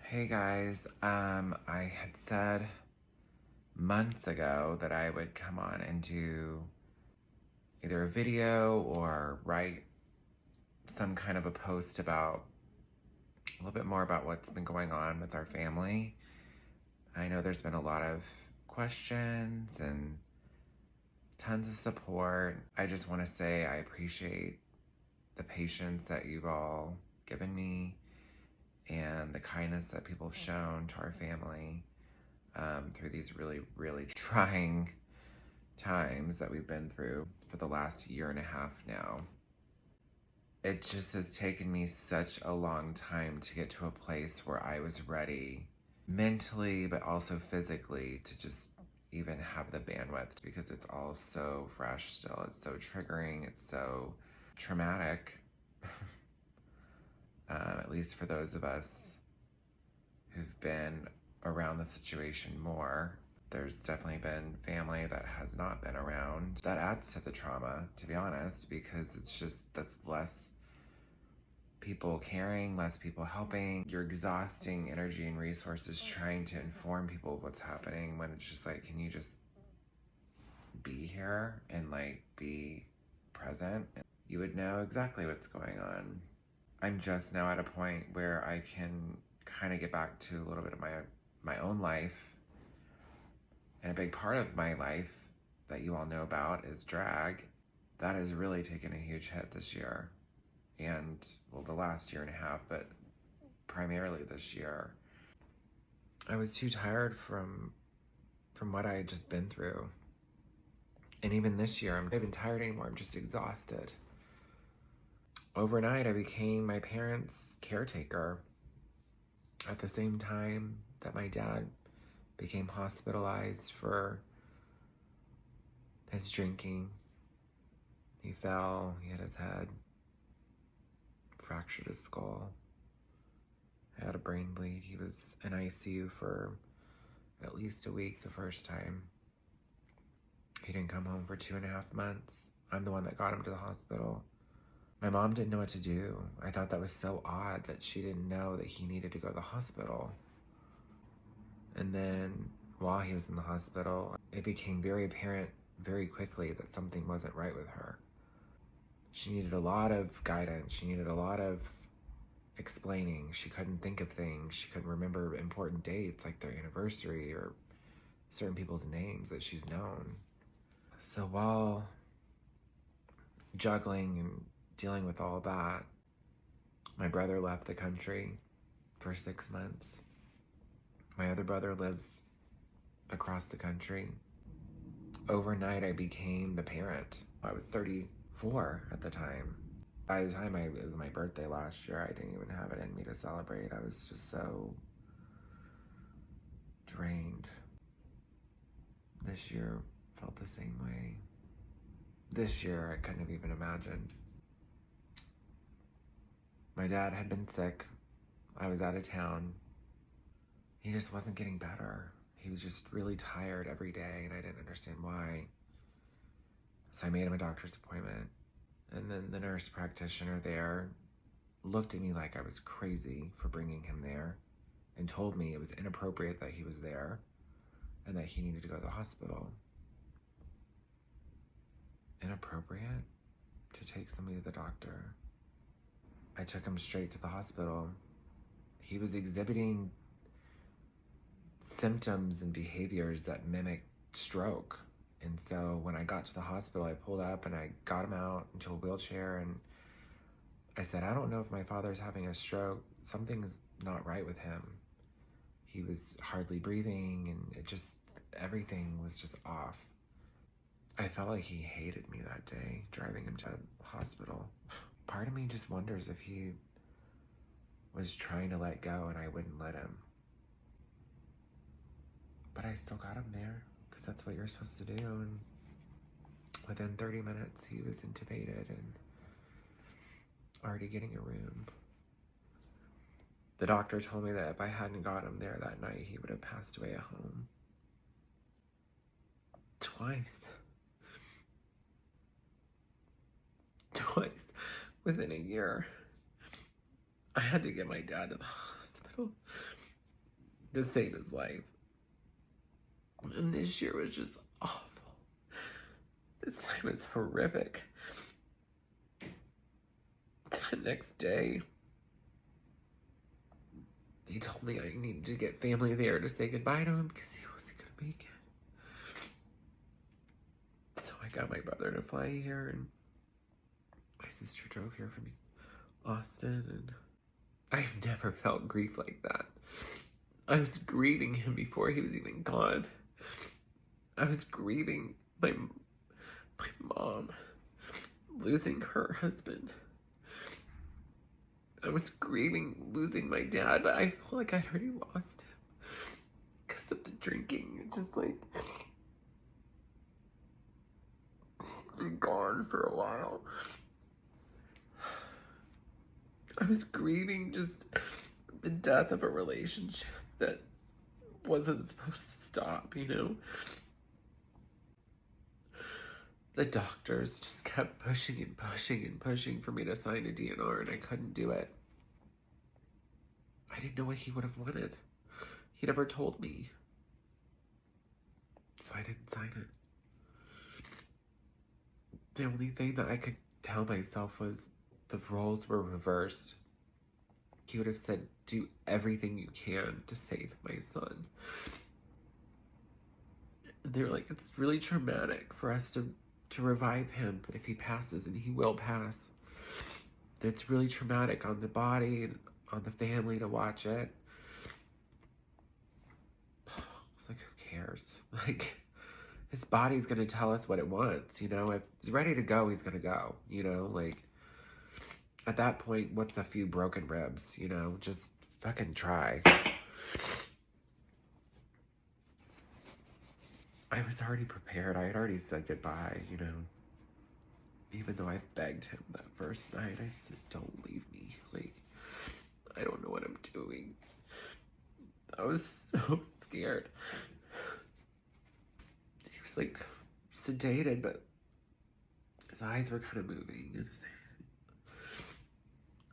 Hey guys, I had said months ago that I would come on and do either a video or write some kind of a post about a little bit more about what's been going on with our family. I know there's been a lot of questions and tons of support. I just want to say I appreciate the patience that you've all given me and the kindness that people have shown to our family. Through these really, really trying times that we've been through for the last year and a half now. It just has taken me such a long time to get to a place where I was ready mentally, but also physically, to just even have the bandwidth, because it's all so fresh still. It's so triggering. It's so traumatic, at least for those of us who've been around the situation more. There's definitely been family that has not been around. That adds to the trauma, to be honest, because that's less people caring, less people helping. You're exhausting energy and resources trying to inform people of what's happening, when it's just like, can you just be here and be present? You would know exactly what's going on. I'm just now at a point where I can kind of get back to a little bit of my own life. And a big part of my life that you all know about is drag. That has really taken a huge hit this year. And, well, the last year and a half, but primarily this year. I was too tired from what I had just been through. And even this year, I'm not even tired anymore. I'm just exhausted. Overnight, I became my parents' caretaker at the same time that my dad became hospitalized for his drinking. He fell, he hit his head, fractured his skull, had a brain bleed. He was in ICU for at least a week the first time. He didn't come home for 2.5 months. I'm the one that got him to the hospital. My mom didn't know what to do. I thought that was so odd that she didn't know that he needed to go to the hospital. And then while he was in the hospital, it became very apparent very quickly that something wasn't right with her. She needed a lot of guidance. She needed a lot of explaining. She couldn't think of things. She couldn't remember important dates like their anniversary or certain people's names that she's known. So while juggling and dealing with all that, my brother left the country for 6 months. My other brother lives across the country. Overnight, I became the parent. I was 34 at the time. By the time it was my birthday last year, I didn't even have it in me to celebrate. I was just so drained. This year felt the same way. This year, I couldn't have even imagined. My dad had been sick. I was out of town. He just wasn't getting better. He was just really tired every day, and I didn't understand why. So I made him a doctor's appointment. And then the nurse practitioner there looked at me like I was crazy for bringing him there and told me it was inappropriate that he was there and that he needed to go to the hospital. Inappropriate to take somebody to the doctor. I took him straight to the hospital. He was exhibiting symptoms and behaviors that mimic stroke. And so when I got to the hospital, I pulled up and I got him out into a wheelchair, and I said, I don't know if my father's having a stroke. Something's not right with him. He was hardly breathing, and everything was just off. I felt like he hated me that day, driving him to the hospital. Part of me just wonders if he was trying to let go and I wouldn't let him. But I still got him there, because that's what you're supposed to do. And within 30 minutes, he was intubated and already getting a room. The doctor told me that if I hadn't got him there that night, he would have passed away at home. Twice within a year. I had to get my dad to the hospital to save his life. And this year was just awful. This time it's horrific. The next day, they told me I needed to get family there to say goodbye to him because he wasn't going to make it. So I got my brother to fly here, and my sister drove here from Austin, and I've never felt grief like that. I was grieving him before he was even gone. I was grieving my mom losing her husband. I was grieving losing my dad, but I felt like I'd already lost him because of the drinking. Just like been gone for a while. I was grieving just the death of a relationship that wasn't supposed to stop, you know? The doctors just kept pushing and pushing and pushing for me to sign a DNR, and I couldn't do it. I didn't know what he would have wanted. He never told me. So I didn't sign it. The only thing that I could tell myself was the roles were reversed. He would have said, do everything you can to save my son. And they were like, it's really traumatic for us to revive him if he passes, and he will pass. It's really traumatic on the body and on the family to watch it. I was like, who cares? Like, his body's gonna tell us what it wants, you know? If he's ready to go, he's gonna go, you know? Like, at that point, what's a few broken ribs, you know? Just fucking try. I was already prepared. I had already said goodbye, you know. Even though I begged him that first night, I said, don't leave me. Like, I don't know what I'm doing. I was so scared. He was like sedated, but his eyes were kind of moving.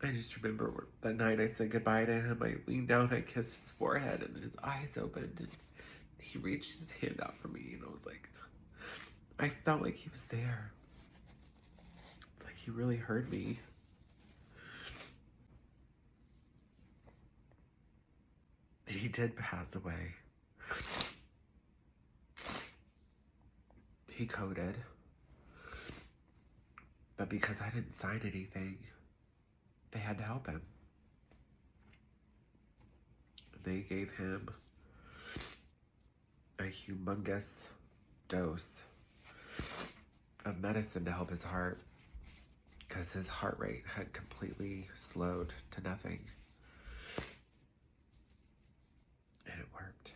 I just remember that night I said goodbye to him. I leaned down, I kissed his forehead, and then his eyes opened, and he reached his hand out for me, and I was like, I felt like he was there. It's like he really heard me. He did pass away. He coded. But because I didn't sign anything, they had to help him. They gave him a humongous dose of medicine to help his heart, because his heart rate had completely slowed to nothing. And it worked.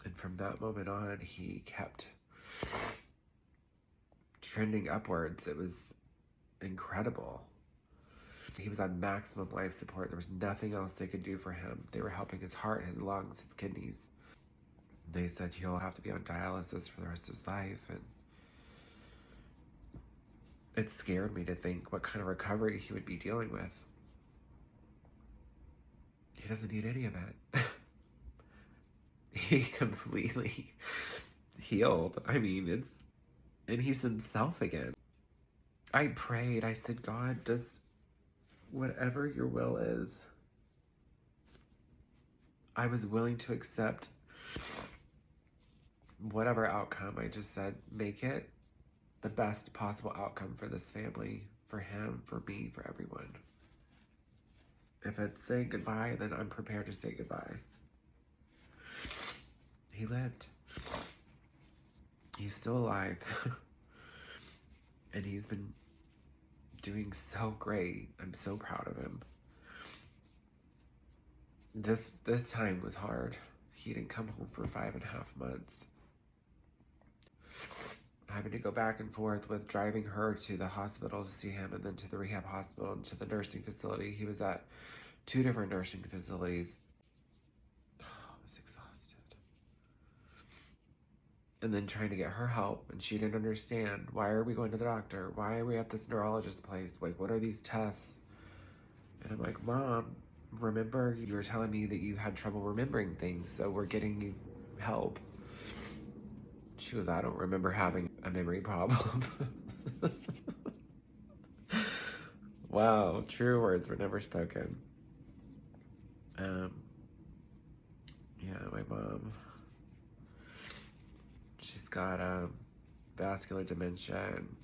And from that moment on, he kept trending upwards. It was incredible. He was on maximum life support. There was nothing else they could do for him. They were helping his heart, his lungs, his kidneys. They said he'll have to be on dialysis for the rest of his life. And it scared me to think what kind of recovery he would be dealing with. He doesn't need any of it. He completely healed. I mean, and he's himself again. I prayed. I said, God, just whatever your will is, I was willing to accept whatever outcome. I just said, make it the best possible outcome for this family, for him, for me, for everyone. If it's saying goodbye, then I'm prepared to say goodbye. He lived. He's still alive. And he's been doing so great. I'm so proud of him. This time was hard. He didn't come home for 5.5 months. Having to go back and forth with driving her to the hospital to see him, and then to the rehab hospital and to the nursing facility. He was at 2 different nursing facilities. I was exhausted. And then trying to get her help, and she didn't understand. Why are we going to the doctor? Why are we at this neurologist place? Like, what are these tests? And I'm like, Mom, remember you were telling me that you had trouble remembering things, so we're getting you help. She goes, I don't remember having a memory problem. Wow, true words were never spoken. Yeah, my mom, she's got vascular dementia and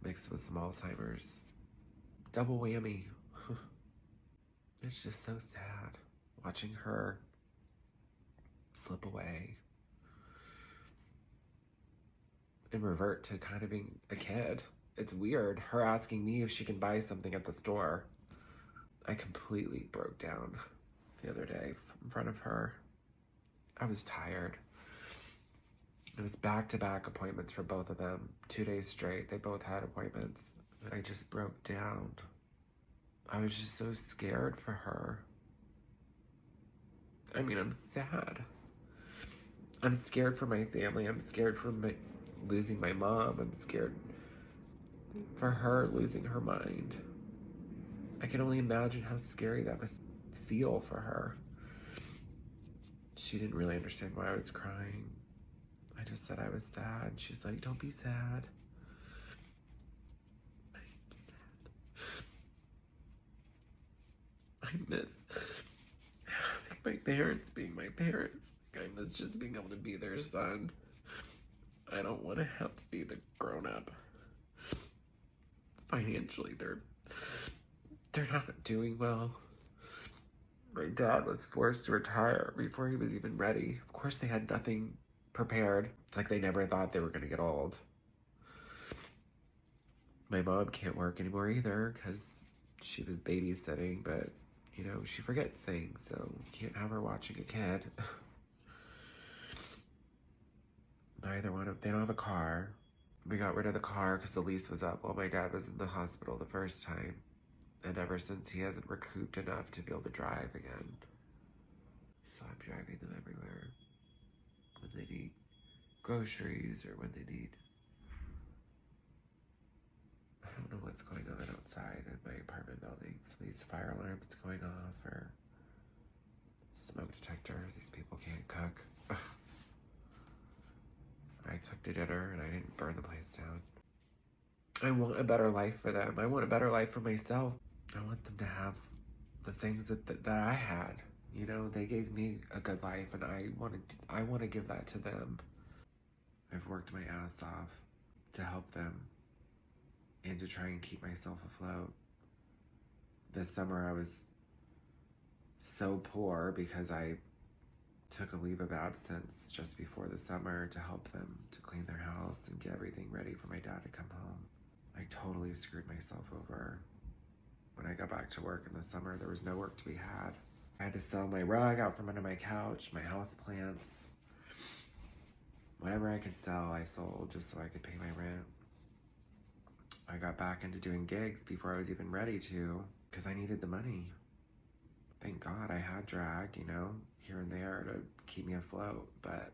mixed with some Alzheimer's. Double whammy. It's just so sad watching her slip away and revert to kind of being a kid. It's weird, her asking me if she can buy something at the store. I completely broke down the other day in front of her. I was tired. It was back-to-back appointments for both of them. 2 days straight, they both had appointments. And I just broke down. I was just so scared for her. I mean, I'm sad. I'm scared for my family. I'm scared for losing my mom. I'm scared for her losing her mind. I can only imagine how scary that must feel for her. She didn't really understand why I was crying. I just said I was sad. She's like, don't be sad. I miss having my parents being my parents. I miss just being able to be their son. I don't want to have to be the grown-up. Financially, they're not doing well. My dad was forced to retire before he was even ready. Of course, they had nothing prepared. It's like they never thought they were going to get old. My mom can't work anymore either because she was babysitting, but, you know, she forgets things, so you can't have her watching a kid. Neither one of, they don't have a car. We got rid of the car because the lease was up while my dad was in the hospital the first time. And ever since, he hasn't recouped enough to be able to drive again. So I'm driving them everywhere. When they need groceries or when they need... I don't know what's going on outside in my apartment building. Somebody's fire alarm is going off or smoke detector. These people can't cook. Ugh. I cooked a dinner and I didn't burn the place down. I want a better life for them. I want a better life for myself. I want them to have the things that I had. You know, they gave me a good life and I want to give that to them. I've worked my ass off to help them and to try and keep myself afloat. This summer I was so poor because I took a leave of absence just before the summer to help them to clean their house and get everything ready for my dad to come home. I totally screwed myself over. When I got back to work in the summer, there was no work to be had. I had to sell my rug out from under my couch, my house plants. Whatever I could sell, I sold just so I could pay my rent. I got back into doing gigs before I was even ready to, because I needed the money. Thank God I had drag, you know, here and there to keep me afloat, but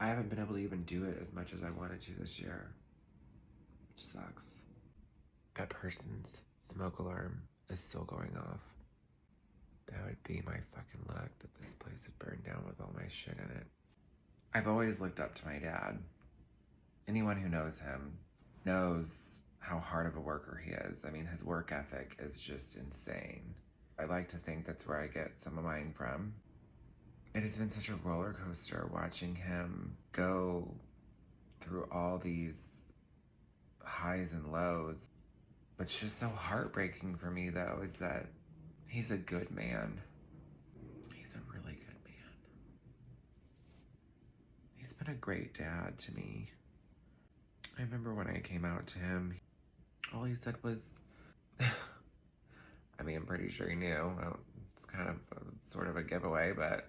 I haven't been able to even do it as much as I wanted to this year, which sucks. That person's smoke alarm is still going off. That would be my fucking luck that this place would burn down with all my shit in it. I've always looked up to my dad. Anyone who knows him knows how hard of a worker he is. I mean, his work ethic is just insane. I like to think that's where I get some of mine from. It has been such a roller coaster watching him go through all these highs and lows. What's just so heartbreaking for me, though, is that he's a good man. He's a really good man. He's been a great dad to me. I remember when I came out to him, all he said was, I mean, I'm pretty sure he knew. It's kind of sort of a giveaway, but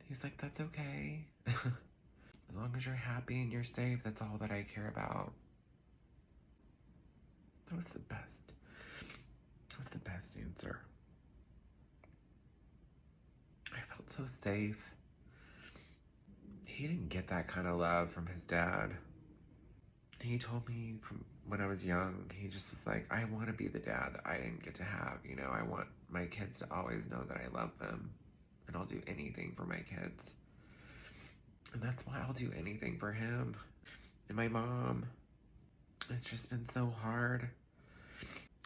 he's like, that's okay. As long as you're happy and you're safe, that's all that I care about. That was the best. That was the best answer. I felt so safe. He didn't get that kind of love from his dad. He told me from when I was young, he just was like, I want to be the dad that I didn't get to have. You know, I want my kids to always know that I love them, and I'll do anything for my kids. And that's why I'll do anything for him and my mom. It's just been so hard.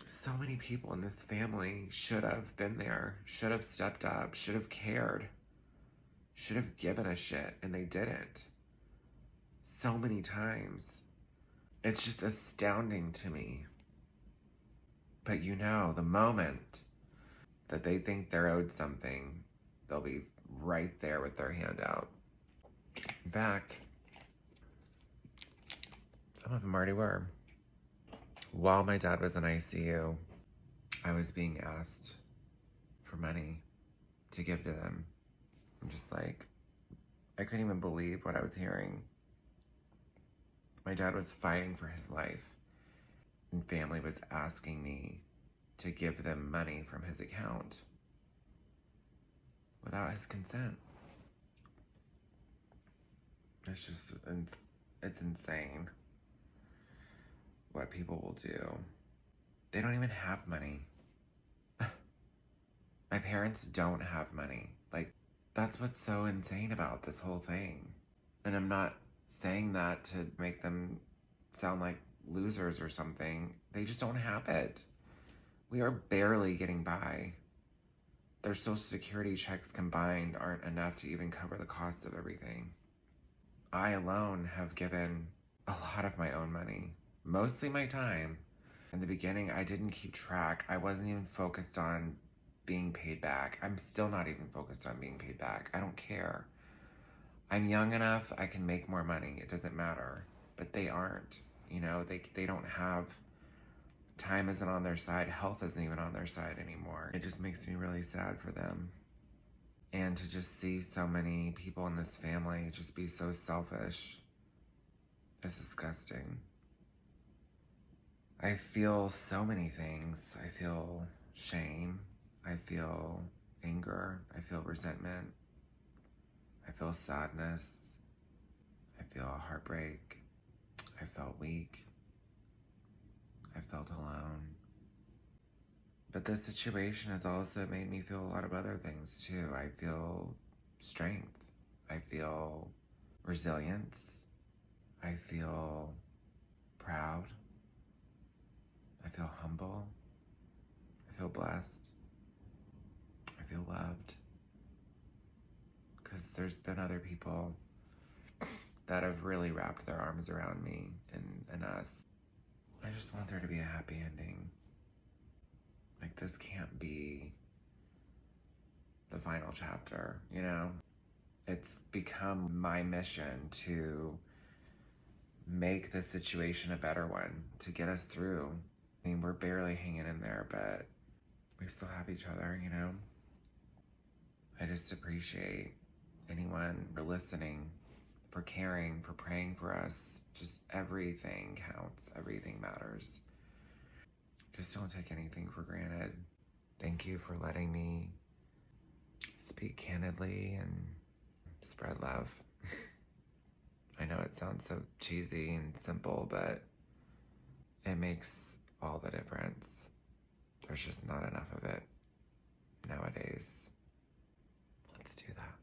So many people in this family should have been there, should have stepped up, should have cared, should have given a shit, and they didn't. So many times. It's just astounding to me. But you know, the moment that they think they're owed something, they'll be right there with their hand out. In fact, some of them already were. While my dad was in ICU, I was being asked for money to give to them. I'm just like, I couldn't even believe what I was hearing. My dad was fighting for his life, and family was asking me to give them money from his account without his consent. It's just, it's insane what people will do. They don't even have money. My parents don't have money. Like, that's what's so insane about this whole thing. And I'm not saying that to make them sound like losers or something. They just don't have it. We are barely getting by. Their Social Security checks combined aren't enough to even cover the cost of everything. I alone have given a lot of my own money, mostly my time. In the beginning, I didn't keep track. I wasn't even focused on being paid back. I'm still not even focused on being paid back. I don't care. I'm young enough, I can make more money. It doesn't matter. But they aren't. You know, they don't have, time isn't on their side. Health isn't even on their side anymore. It just makes me really sad for them. And to just see so many people in this family just be so selfish is disgusting. I feel so many things. I feel shame. I feel anger. I feel resentment. I feel sadness. I feel heartbreak. I felt weak. I felt alone. But this situation has also made me feel a lot of other things too. I feel strength. I feel resilience. I feel proud. I feel humble. I feel blessed. I feel loved. Because there's been other people that have really wrapped their arms around me and us. I just want there to be a happy ending. Like, this can't be the final chapter, you know? It's become my mission to make this situation a better one, to get us through. I mean, we're barely hanging in there, but we still have each other, you know? I just appreciate anyone for listening, for caring, for praying for us. Just everything counts. Everything matters. Just don't take anything for granted. Thank you for letting me speak candidly and spread love. I know it sounds so cheesy and simple, but it makes all the difference. There's just not enough of it nowadays. Let's do that.